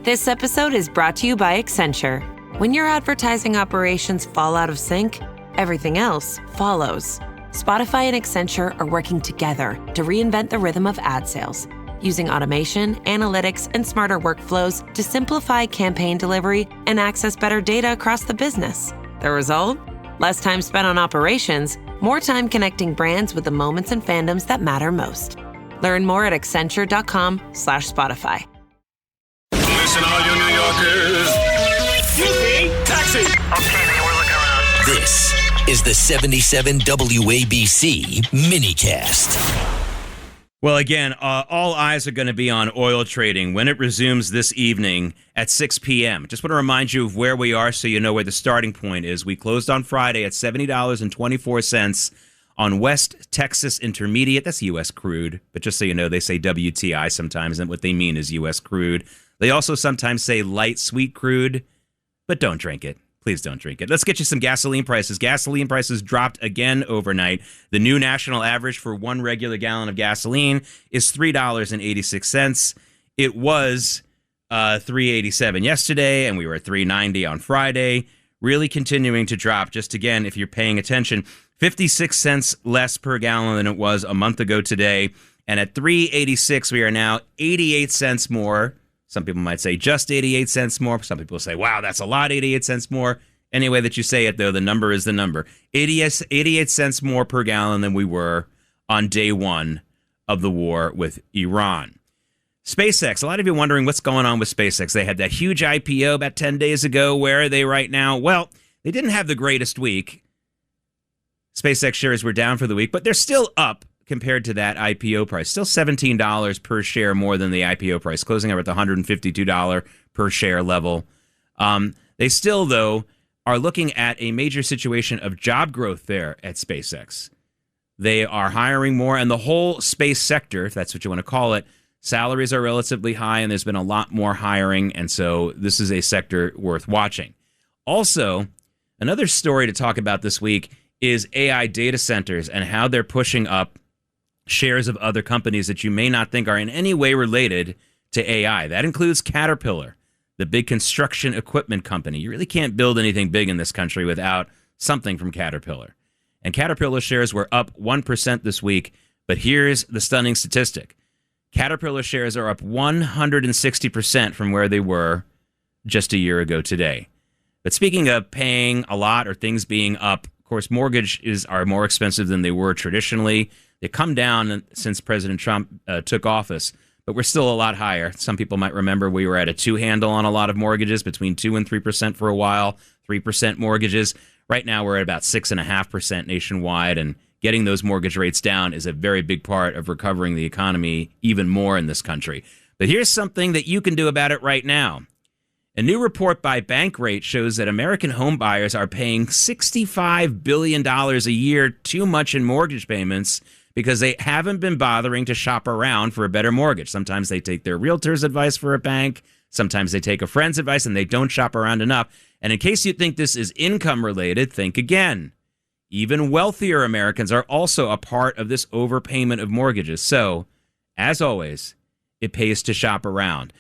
This episode is brought to you by Accenture. When your advertising operations fall out of sync, everything else follows. Spotify and Accenture are working together to reinvent the rhythm of ad sales, using automation, analytics, and smarter workflows to simplify campaign delivery and access better data across the business. The result? Less time spent on operations, more time connecting brands with the moments and fandoms that matter most. Learn more at accenture.com/Spotify. Listen, all you New Yorkers. Excuse me. Taxi. Okay, man, we're looking around. This is the 77 WABC minicast. Well, again, all eyes are going to be on oil trading when it resumes this evening at 6 p.m. Just want to remind you of where we are so you know where the starting point is. We closed on Friday at $70.24 on West Texas Intermediate. That's U.S. crude. But just so you know, they say WTI sometimes, and what they mean is U.S. crude. They also sometimes say light sweet crude, but don't drink it. Please don't drink it. Let's get you some gasoline prices. Gasoline prices dropped again overnight. The new national average for one regular gallon of gasoline is $3.86. It was $3.87 yesterday, and we were at $3.90 on Friday. Really continuing to drop. Just again, if you're paying attention, 56 cents less per gallon than it was a month ago today. And at $3.86, we are now 88 cents more. Some people might say just 88 cents more. Some people say, wow, that's a lot, 88 cents more. Any way that you say it, though, the number is the number. 88 cents more per gallon than we were on day one of the war with Iran. SpaceX, a lot of you wondering what's going on with SpaceX. They had that huge IPO about 10 days ago. Where are they right now? Well, they didn't have the greatest week. SpaceX shares were down for the week, but they're still up compared to that IPO price. Still $17 per share more than the IPO price, closing up at the $152 per share level. They still, though, are looking at a major situation of job growth there at SpaceX. They are hiring more, and the whole space sector, if that's what you want to call it, salaries are relatively high, and there's been a lot more hiring, and so this is a sector worth watching. Also, another story to talk about this week is AI data centers and how they're pushing up shares of other companies that you may not think are in any way related to AI. That includes Caterpillar, the big construction equipment company. You really can't build anything big in this country without something from Caterpillar. And Caterpillar shares were up 1% this week, but here's the stunning statistic. Caterpillar shares are up 160% from where they were just a year ago today. But speaking of paying a lot or things being up, of course, mortgages are more expensive than they were traditionally. They come down since President Trump took office, but we're still a lot higher. Some people might remember we were at a 2 handle on a lot of mortgages, between 2 and 3% for a while, 3% mortgages. Right now, we're at about 6.5% nationwide, and getting those mortgage rates down is a very big part of recovering the economy even more in this country. But here's something that you can do about it right now. A new report by Bankrate shows that American home buyers are paying $65 billion a year too much in mortgage payments because they haven't been bothering to shop around for a better mortgage. Sometimes they take their realtor's advice for a bank. Sometimes they take a friend's advice and they don't shop around enough. And in case you think this is income related, think again. Even wealthier Americans are also a part of this overpayment of mortgages. So, as always, it pays to shop around.